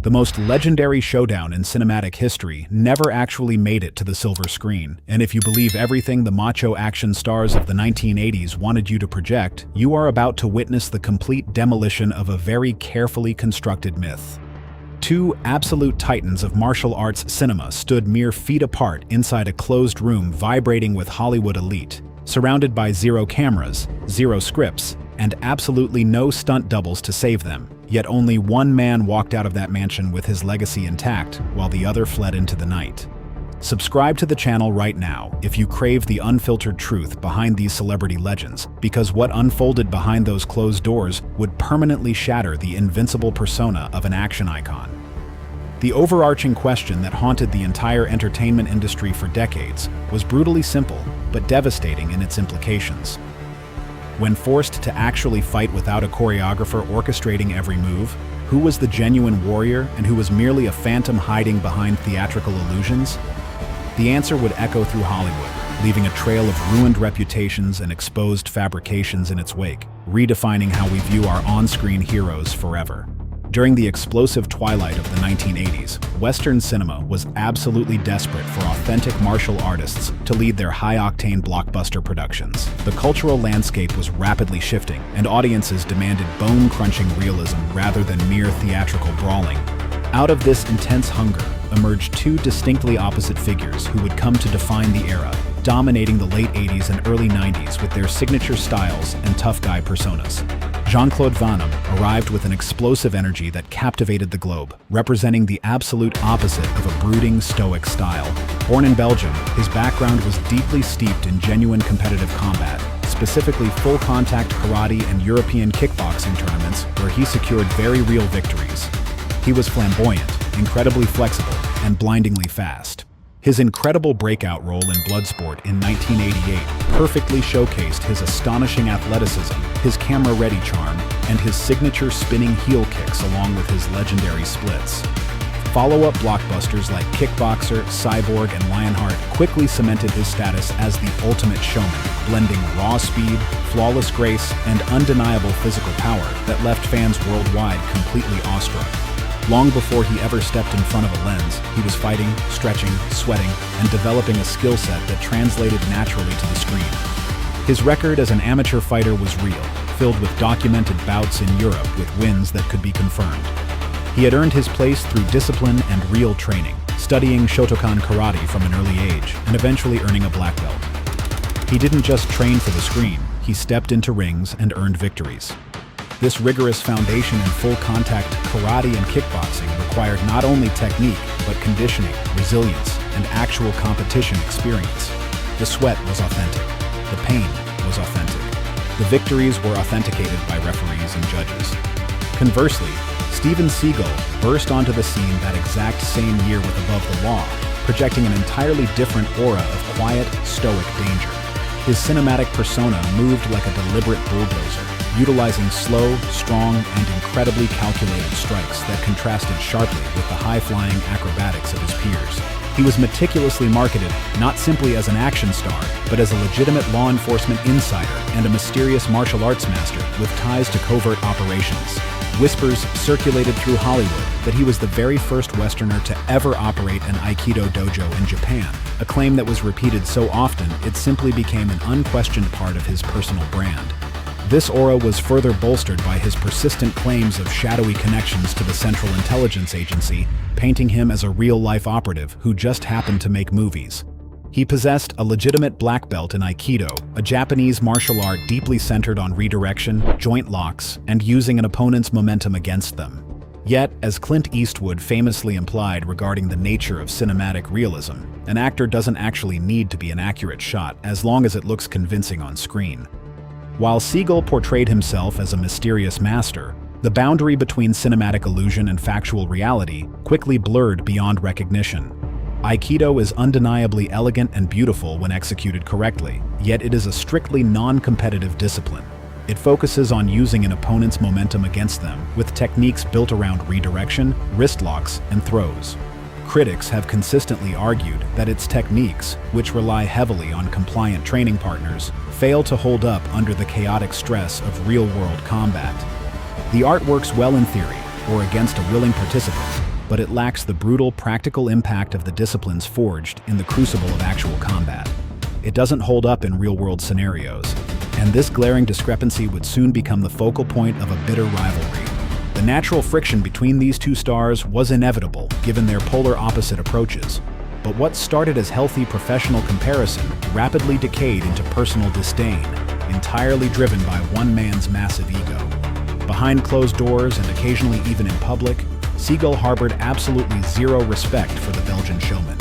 The most legendary showdown in cinematic history never actually made it to the silver screen, and if you believe everything the macho action stars of the 1980s wanted you to project, you are about to witness the complete demolition of a very carefully constructed myth. Two absolute titans of martial arts cinema stood mere feet apart inside a closed room vibrating with Hollywood elite, surrounded by zero cameras, zero scripts, and absolutely no stunt doubles to save them. Yet only one man walked out of that mansion with his legacy intact, while the other fled into the night. Subscribe to the channel right now if you crave the unfiltered truth behind these celebrity legends, because what unfolded behind those closed doors would permanently shatter the invincible persona of an action icon. The overarching question that haunted the entire entertainment industry for decades was brutally simple, but devastating in its implications. When forced to actually fight without a choreographer orchestrating every move, who was the genuine warrior and who was merely a phantom hiding behind theatrical illusions? The answer would echo through Hollywood, leaving a trail of ruined reputations and exposed fabrications in its wake, redefining how we view our on-screen heroes forever. During the explosive twilight of the 1980s, Western cinema was absolutely desperate for authentic martial artists to lead their high-octane blockbuster productions. The cultural landscape was rapidly shifting, and audiences demanded bone-crunching realism rather than mere theatrical brawling. Out of this intense hunger emerged two distinctly opposite figures who would come to define the era, dominating the late 80s and early 90s with their signature styles and tough guy personas. Jean-Claude Van Damme arrived with an explosive energy that captivated the globe, representing the absolute opposite of a brooding, stoic style. Born in Belgium, his background was deeply steeped in genuine competitive combat, specifically full-contact karate and European kickboxing tournaments where he secured very real victories. He was flamboyant, incredibly flexible, and blindingly fast. His incredible breakout role in Bloodsport in 1988 perfectly showcased his astonishing athleticism, his camera-ready charm, and his signature spinning heel kicks along with his legendary splits. Follow-up blockbusters like Kickboxer, Cyborg, and Lionheart quickly cemented his status as the ultimate showman, blending raw speed, flawless grace, and undeniable physical power that left fans worldwide completely awestruck. Long before he ever stepped in front of a lens, he was fighting, stretching, sweating, and developing a skill set that translated naturally to the screen. His record as an amateur fighter was real, filled with documented bouts in Europe with wins that could be confirmed. He had earned his place through discipline and real training, studying Shotokan karate from an early age, and eventually earning a black belt. He didn't just train for the screen, he stepped into rings and earned victories. This rigorous foundation in full-contact karate and kickboxing required not only technique, but conditioning, resilience, and actual competition experience. The sweat was authentic. The pain was authentic. The victories were authenticated by referees and judges. Conversely, Steven Seagal burst onto the scene that exact same year with Above the Law, projecting an entirely different aura of quiet, stoic danger. His cinematic persona moved like a deliberate bulldozer, utilizing slow, strong, and incredibly calculated strikes that contrasted sharply with the high-flying acrobatics of his peers. He was meticulously marketed not simply as an action star, but as a legitimate law enforcement insider and a mysterious martial arts master with ties to covert operations. Whispers circulated through Hollywood that he was the very first Westerner to ever operate an Aikido dojo in Japan, a claim that was repeated so often it simply became an unquestioned part of his personal brand. This aura was further bolstered by his persistent claims of shadowy connections to the Central Intelligence Agency, painting him as a real-life operative who just happened to make movies. He possessed a legitimate black belt in Aikido, a Japanese martial art deeply centered on redirection, joint locks, and using an opponent's momentum against them. Yet, as Clint Eastwood famously implied regarding the nature of cinematic realism, an actor doesn't actually need to be an accurate shot as long as it looks convincing on screen. While Seagal portrayed himself as a mysterious master, the boundary between cinematic illusion and factual reality quickly blurred beyond recognition. Aikido is undeniably elegant and beautiful when executed correctly, yet it is a strictly non-competitive discipline. It focuses on using an opponent's momentum against them, with techniques built around redirection, wrist locks, and throws. Critics have consistently argued that its techniques, which rely heavily on compliant training partners, fail to hold up under the chaotic stress of real-world combat. The art works well in theory, or against a willing participant, but it lacks the brutal, practical impact of the disciplines forged in the crucible of actual combat. It doesn't hold up in real-world scenarios, and this glaring discrepancy would soon become the focal point of a bitter rivalry. The natural friction between these two stars was inevitable, given their polar opposite approaches. But what started as healthy professional comparison rapidly decayed into personal disdain, entirely driven by one man's massive ego. Behind closed doors and occasionally even in public, Seagal harbored absolutely zero respect for the Belgian showman.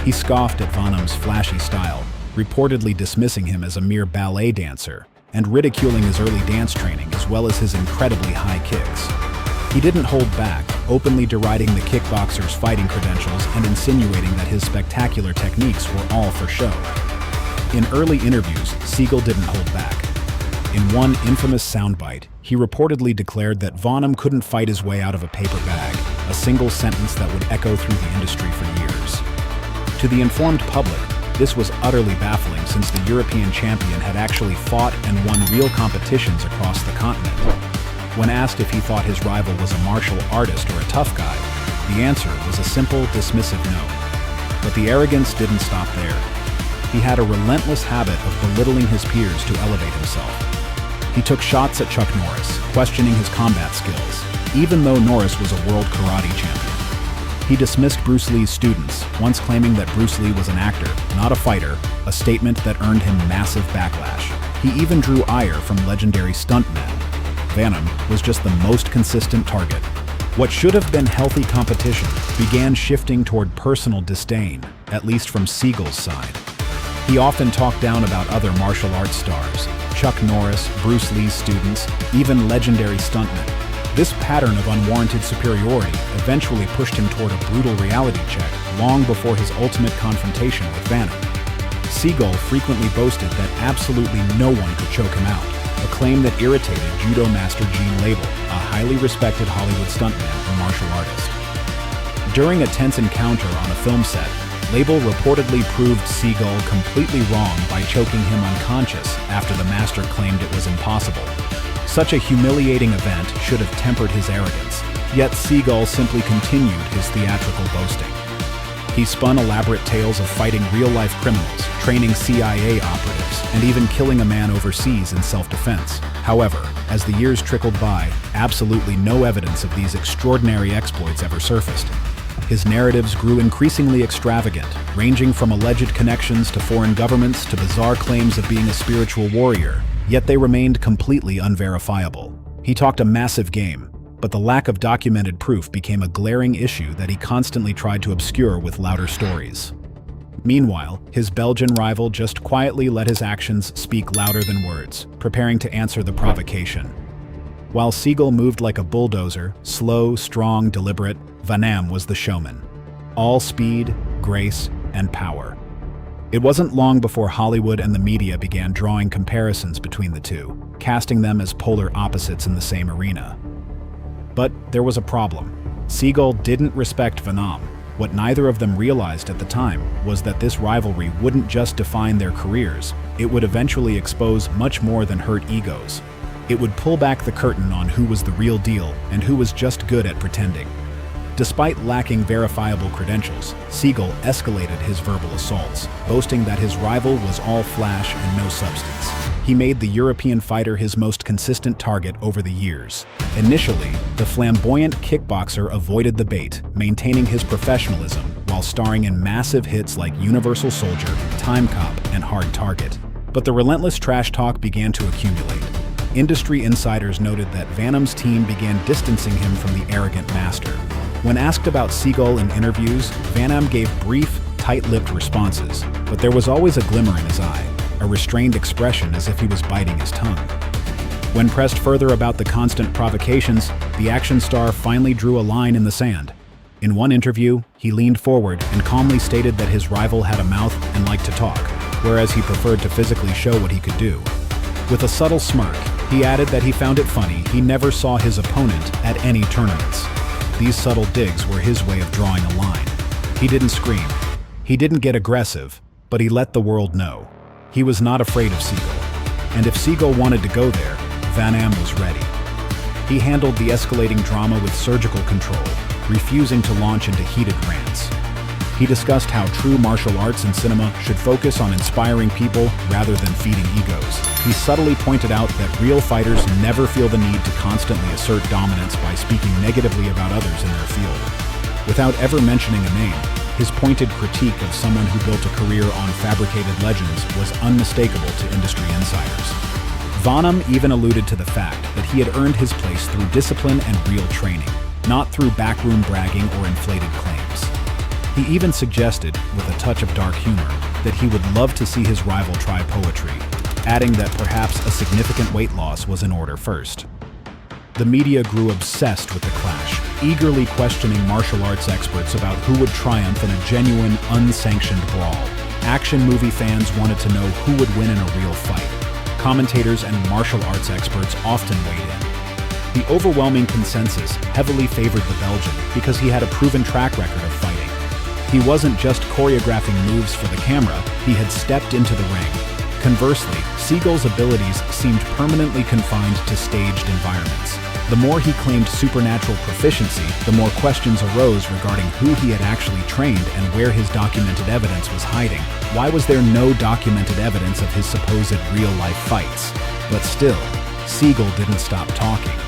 He scoffed at Van Damme's flashy style, reportedly dismissing him as a mere ballet dancer, and ridiculing his early dance training as well as his incredibly high kicks. He didn't hold back, openly deriding the kickboxer's fighting credentials and insinuating that his spectacular techniques were all for show. In early interviews, Seagal didn't hold back. In one infamous soundbite, he reportedly declared that Van Damme couldn't fight his way out of a paper bag, a single sentence that would echo through the industry for years. To the informed public, this was utterly baffling since the European champion had actually fought and won real competitions across the continent. When asked if he thought his rival was a martial artist or a tough guy, the answer was a simple, dismissive no. But the arrogance didn't stop there. He had a relentless habit of belittling his peers to elevate himself. He took shots at Chuck Norris, questioning his combat skills, even though Norris was a world karate champion. He dismissed Bruce Lee's students, once claiming that Bruce Lee was an actor, not a fighter, a statement that earned him massive backlash. He even drew ire from legendary stuntmen. Van Damme was just the most consistent target. What should have been healthy competition began shifting toward personal disdain, at least from Seagal's side. He often talked down about other martial arts stars, Chuck Norris, Bruce Lee's students, even legendary stuntmen. This pattern of unwarranted superiority eventually pushed him toward a brutal reality check long before his ultimate confrontation with Van Damme. Seagal frequently boasted that absolutely no one could choke him out, a claim that irritated judo master Gene Label, a highly respected Hollywood stuntman and martial artist. During a tense encounter on a film set, Label reportedly proved Seagal completely wrong by choking him unconscious after the master claimed it was impossible. Such a humiliating event should have tempered his arrogance, yet Seagal simply continued his theatrical boasting. He spun elaborate tales of fighting real-life criminals, training CIA operatives, and even killing a man overseas in self-defense. However, as the years trickled by, absolutely no evidence of these extraordinary exploits ever surfaced. His narratives grew increasingly extravagant, ranging from alleged connections to foreign governments to bizarre claims of being a spiritual warrior, yet they remained completely unverifiable. He talked a massive game, but the lack of documented proof became a glaring issue that he constantly tried to obscure with louder stories. Meanwhile, his Belgian rival just quietly let his actions speak louder than words, preparing to answer the provocation. While Seagal moved like a bulldozer, slow, strong, deliberate, Van Damme was the showman. All speed, grace, and power. It wasn't long before Hollywood and the media began drawing comparisons between the two, casting them as polar opposites in the same arena. But there was a problem. Seagal didn't respect Van Damme. What neither of them realized at the time was that this rivalry wouldn't just define their careers, it would eventually expose much more than hurt egos. It would pull back the curtain on who was the real deal and who was just good at pretending. Despite lacking verifiable credentials, Seagal escalated his verbal assaults, boasting that his rival was all flash and no substance. He made the European fighter his most consistent target over the years. Initially, the flamboyant kickboxer avoided the bait, maintaining his professionalism while starring in massive hits like Universal Soldier, Time Cop, and Hard Target. But the relentless trash talk began to accumulate. Industry insiders noted that Van Damme's team began distancing him from the arrogant master. When asked about Seagal in interviews, Van Damme gave brief, tight-lipped responses, but there was always a glimmer in his eye, a restrained expression as if he was biting his tongue. When pressed further about the constant provocations, the action star finally drew a line in the sand. In one interview, he leaned forward and calmly stated that his rival had a mouth and liked to talk, whereas he preferred to physically show what he could do. With a subtle smirk, he added that he found it funny he never saw his opponent at any tournaments. These subtle digs were his way of drawing a line. He didn't scream. He didn't get aggressive, but he let the world know. He was not afraid of Seagal. And if Seagal wanted to go there, Van Damme was ready. He handled the escalating drama with surgical control, refusing to launch into heated rants. He discussed how true martial arts and cinema should focus on inspiring people rather than feeding egos. He subtly pointed out that real fighters never feel the need to constantly assert dominance by speaking negatively about others in their field. Without ever mentioning a name, his pointed critique of someone who built a career on fabricated legends was unmistakable to industry insiders. Van Damme even alluded to the fact that he had earned his place through discipline and real training, not through backroom bragging or inflated claims. He even suggested, with a touch of dark humor, that he would love to see his rival try poetry, adding that perhaps a significant weight loss was in order first. The media grew obsessed with the clash, eagerly questioning martial arts experts about who would triumph in a genuine, unsanctioned brawl. Action movie fans wanted to know who would win in a real fight. Commentators and martial arts experts often weighed in. The overwhelming consensus heavily favored the Belgian because he had a proven track record of fighting. He wasn't just choreographing moves for the camera, he had stepped into the ring. Conversely, Seagal's abilities seemed permanently confined to staged environments. The more he claimed supernatural proficiency, the more questions arose regarding who he had actually trained and where his documented evidence was hiding. Why was there no documented evidence of his supposed real-life fights? But still, Seagal didn't stop talking.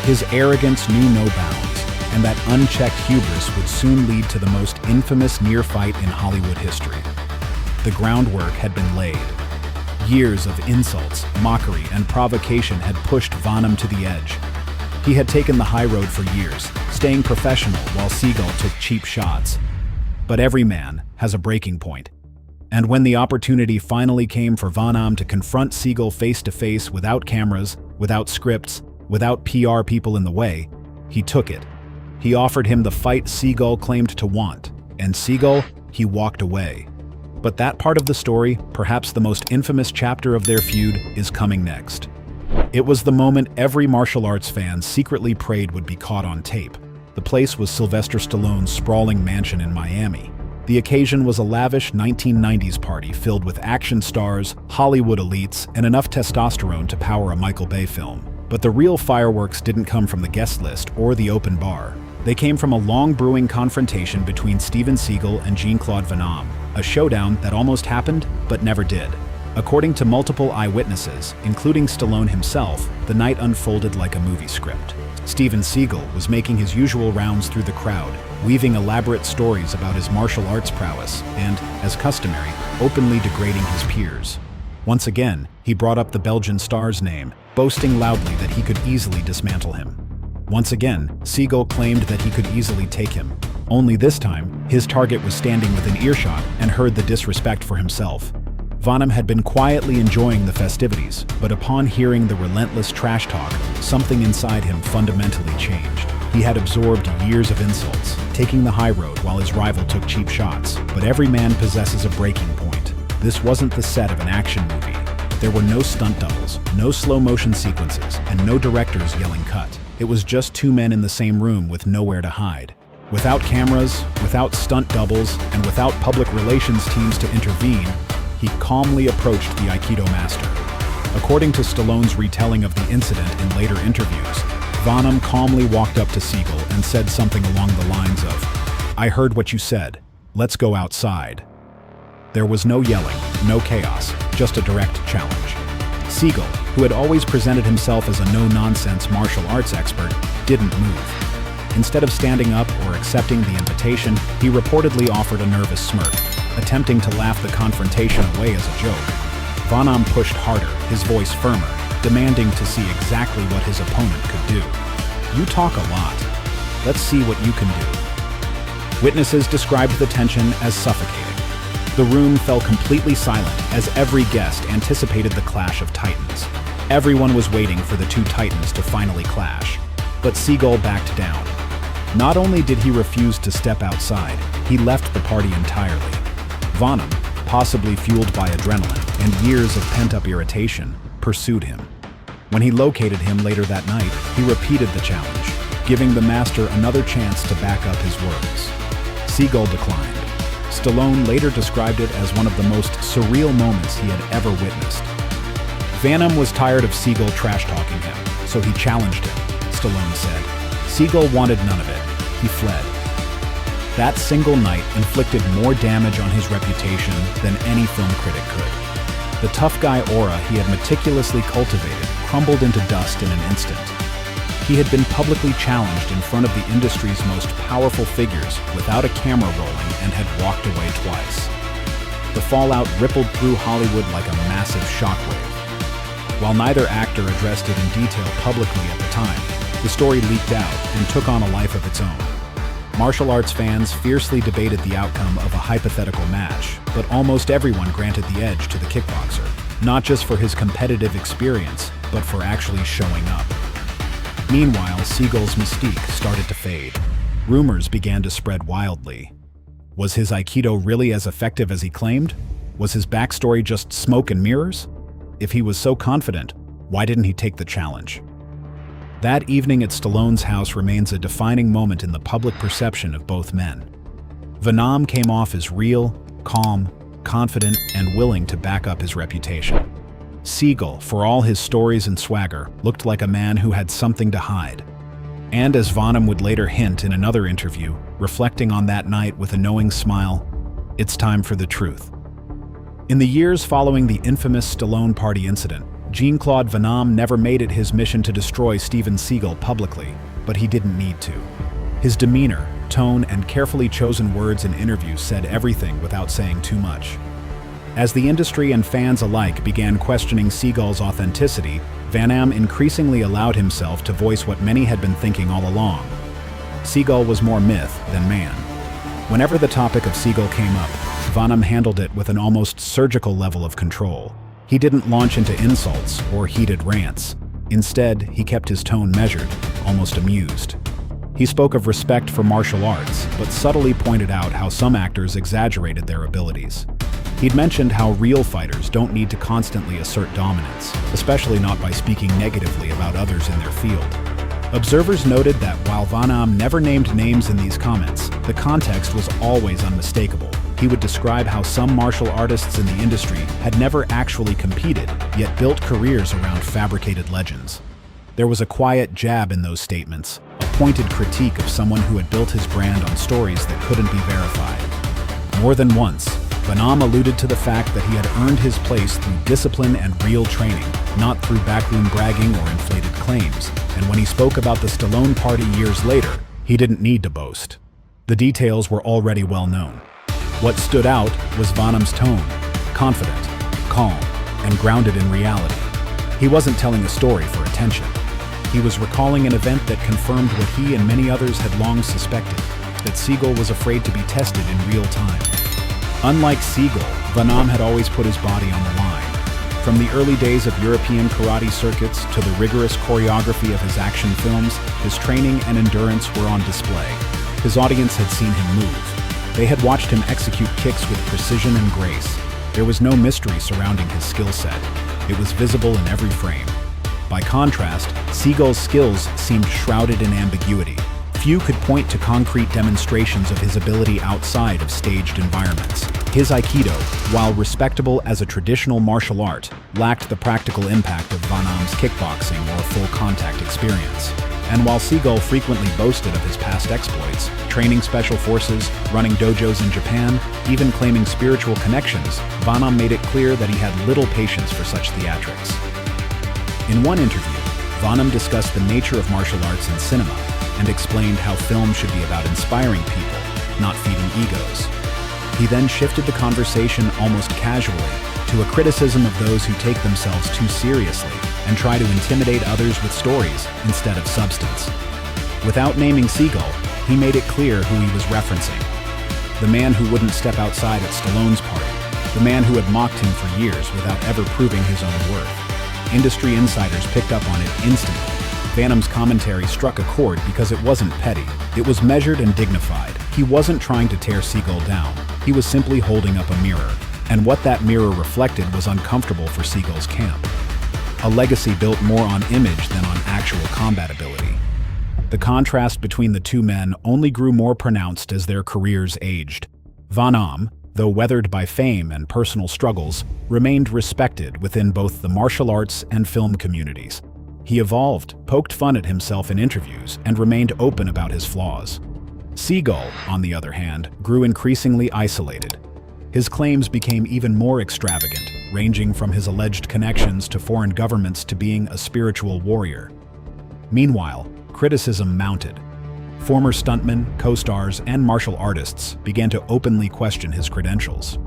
His arrogance knew no bounds, and that unchecked hubris would soon lead to the most infamous near-fight in Hollywood history. The groundwork had been laid. Years of insults, mockery, and provocation had pushed Van Damme to the edge. He had taken the high road for years, staying professional while Seagal took cheap shots. But every man has a breaking point. And when the opportunity finally came for Van Damme to confront Seagal face-to-face without cameras, without scripts, without PR people in the way, he took it. He offered him the fight Seagal claimed to want, and Seagal, he walked away. But that part of the story, perhaps the most infamous chapter of their feud, is coming next. It was the moment every martial arts fan secretly prayed would be caught on tape. The place was Sylvester Stallone's sprawling mansion in Miami. The occasion was a lavish 1990s party filled with action stars, Hollywood elites, and enough testosterone to power a Michael Bay film. But the real fireworks didn't come from the guest list or the open bar. They came from a long-brewing confrontation between Steven Seagal and Jean-Claude Van Damme, a showdown that almost happened but never did. According to multiple eyewitnesses, including Stallone himself, the night unfolded like a movie script. Steven Seagal was making his usual rounds through the crowd, weaving elaborate stories about his martial arts prowess and, as customary, openly degrading his peers. Once again, he brought up the Belgian star's name, boasting loudly that he could easily dismantle him. Once again, Seagal claimed that he could easily take him. Only this time, his target was standing within earshot and heard the disrespect for himself. Van Damme had been quietly enjoying the festivities, but upon hearing the relentless trash talk, something inside him fundamentally changed. He had absorbed years of insults, taking the high road while his rival took cheap shots. But every man possesses a breaking point. This wasn't the set of an action movie. There were no stunt doubles, no slow-motion sequences, and no directors yelling cut. It was just two men in the same room with nowhere to hide. Without cameras, without stunt doubles, and without public relations teams to intervene, he calmly approached the Aikido master. According to Stallone's retelling of the incident in later interviews, Van Damme calmly walked up to Seagal and said something along the lines of, "I heard what you said. Let's go outside." There was no yelling, no chaos, just a direct challenge. Seagal, who had always presented himself as a no-nonsense martial arts expert, didn't move. Instead of standing up or accepting the invitation, he reportedly offered a nervous smirk, attempting to laugh the confrontation away as a joke. Van Damme pushed harder, his voice firmer, demanding to see exactly what his opponent could do. "You talk a lot. Let's see what you can do." Witnesses described the tension as suffocating. The room fell completely silent as every guest anticipated the clash of titans. Everyone was waiting for the two titans to finally clash. But Seagal backed down. Not only did he refuse to step outside, he left the party entirely. Van Damme, possibly fueled by adrenaline and years of pent-up irritation, pursued him. When he located him later that night, he repeated the challenge, giving the master another chance to back up his words. Seagal declined. Stallone later described it as one of the most surreal moments he had ever witnessed. Van Damme was tired of Seagal trash-talking him, so he challenged him, Stallone said. Seagal wanted none of it. he fled. That single night inflicted more damage on his reputation than any film critic could. The tough guy aura he had meticulously cultivated crumbled into dust in an instant. He had been publicly challenged in front of the industry's most powerful figures without a camera rolling and had walked away twice. The fallout rippled through Hollywood like a massive shockwave. While neither actor addressed it in detail publicly at the time, the story leaked out and took on a life of its own. Martial arts fans fiercely debated the outcome of a hypothetical match, but almost everyone granted the edge to the kickboxer, not just for his competitive experience, but for actually showing up. Meanwhile, Seagal's mystique started to fade. Rumors began to spread wildly. Was his Aikido really as effective as he claimed? Was his backstory just smoke and mirrors? If he was so confident, why didn't he take the challenge? That evening at Stallone's house remains a defining moment in the public perception of both men. Van Damme came off as real, calm, confident, and willing to back up his reputation. Seagal, for all his stories and swagger, looked like a man who had something to hide. And as Van Damme would later hint in another interview, reflecting on that night with a knowing smile, it's time for the truth. In the years following the infamous Stallone Party incident, Jean-Claude Van Damme never made it his mission to destroy Steven Seagal publicly, but he didn't need to. His demeanor, tone, and carefully chosen words in interviews said everything without saying too much. As the industry and fans alike began questioning Seagal's authenticity, Van Damme increasingly allowed himself to voice what many had been thinking all along. Seagal was more myth than man. Whenever the topic of Seagal came up, Van Damme handled it with an almost surgical level of control. He didn't launch into insults or heated rants. Instead, he kept his tone measured, almost amused. He spoke of respect for martial arts, but subtly pointed out how some actors exaggerated their abilities. He'd mentioned how real fighters don't need to constantly assert dominance, especially not by speaking negatively about others in their field. Observers noted that while Van Damme never named names in these comments, the context was always unmistakable. He would describe how some martial artists in the industry had never actually competed, yet built careers around fabricated legends. There was a quiet jab in those statements, a pointed critique of someone who had built his brand on stories that couldn't be verified. More than once, Van Damme alluded to the fact that he had earned his place through discipline and real training, not through backroom bragging or inflated claims. And when he spoke about the Stallone Party years later, he didn't need to boast. The details were already well known. What stood out was Van Damme's tone, confident, calm, and grounded in reality. He wasn't telling a story for attention. He was recalling an event that confirmed what he and many others had long suspected, that Seagal was afraid to be tested in real time. Unlike Seagal, Van Damme had always put his body on the line. From the early days of European karate circuits to the rigorous choreography of his action films, his training and endurance were on display. His audience had seen him move. They had watched him execute kicks with precision and grace. There was no mystery surrounding his skill set. It was visible in every frame. By contrast, Seagal's skills seemed shrouded in ambiguity. Few could point to concrete demonstrations of his ability outside of staged environments. His Aikido, while respectable as a traditional martial art, lacked the practical impact of Van Damme's kickboxing or full-contact experience. And while Seagal frequently boasted of his past exploits, training special forces, running dojos in Japan, even claiming spiritual connections, Van Damme made it clear that he had little patience for such theatrics. In one interview, Van Damme discussed the nature of martial arts in cinema and explained how film should be about inspiring people, not feeding egos. He then shifted the conversation almost casually to a criticism of those who take themselves too seriously and try to intimidate others with stories instead of substance. Without naming Seagal, he made it clear who he was referencing. The man who wouldn't step outside at Stallone's party. The man who had mocked him for years without ever proving his own worth. Industry insiders picked up on it instantly. Van Damme's commentary struck a chord because it wasn't petty. It was measured and dignified. He wasn't trying to tear Seagal down. He was simply holding up a mirror. And what that mirror reflected was uncomfortable for Seagal's camp. A legacy built more on image than on actual combat ability. The contrast between the two men only grew more pronounced as their careers aged. Van Damme, though weathered by fame and personal struggles, remained respected within both the martial arts and film communities. He evolved, poked fun at himself in interviews, and remained open about his flaws. Seagal, on the other hand, grew increasingly isolated. His claims became even more extravagant, ranging from his alleged connections to foreign governments to being a spiritual warrior. Meanwhile, criticism mounted. Former stuntmen, co-stars, and martial artists began to openly question his credentials.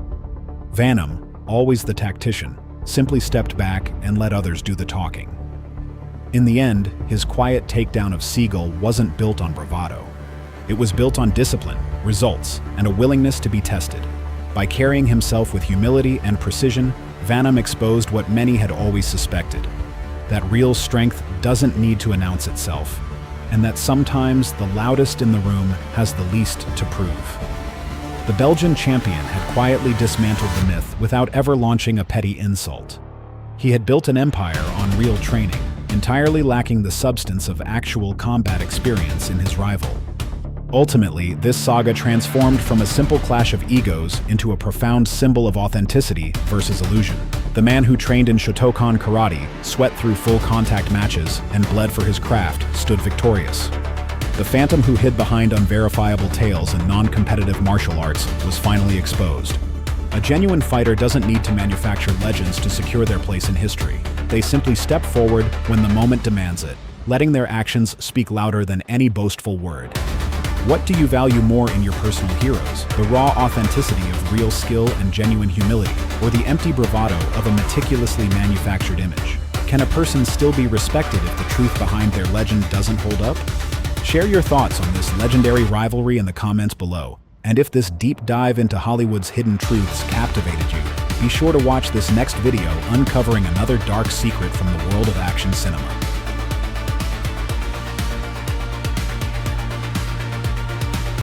Van Damme, always the tactician, simply stepped back and let others do the talking. In the end, his quiet takedown of Seagal wasn't built on bravado. It was built on discipline, results, and a willingness to be tested. By carrying himself with humility and precision, Van Damme exposed what many had always suspected: that real strength doesn't need to announce itself, and that sometimes the loudest in the room has the least to prove. The Belgian champion had quietly dismantled the myth without ever launching a petty insult. He had built an empire on real training, entirely lacking the substance of actual combat experience in his rival. Ultimately, this saga transformed from a simple clash of egos into a profound symbol of authenticity versus illusion. The man who trained in Shotokan karate, sweat through full-contact matches, and bled for his craft stood victorious. The phantom who hid behind unverifiable tales in non-competitive martial arts was finally exposed. A genuine fighter doesn't need to manufacture legends to secure their place in history. They simply step forward when the moment demands it, letting their actions speak louder than any boastful word. What do you value more in your personal heroes? The raw authenticity of real skill and genuine humility, or the empty bravado of a meticulously manufactured image? Can a person still be respected if the truth behind their legend doesn't hold up? Share your thoughts on this legendary rivalry in the comments below. And if this deep dive into Hollywood's hidden truths captivated you, be sure to watch this next video uncovering another dark secret from the world of action cinema.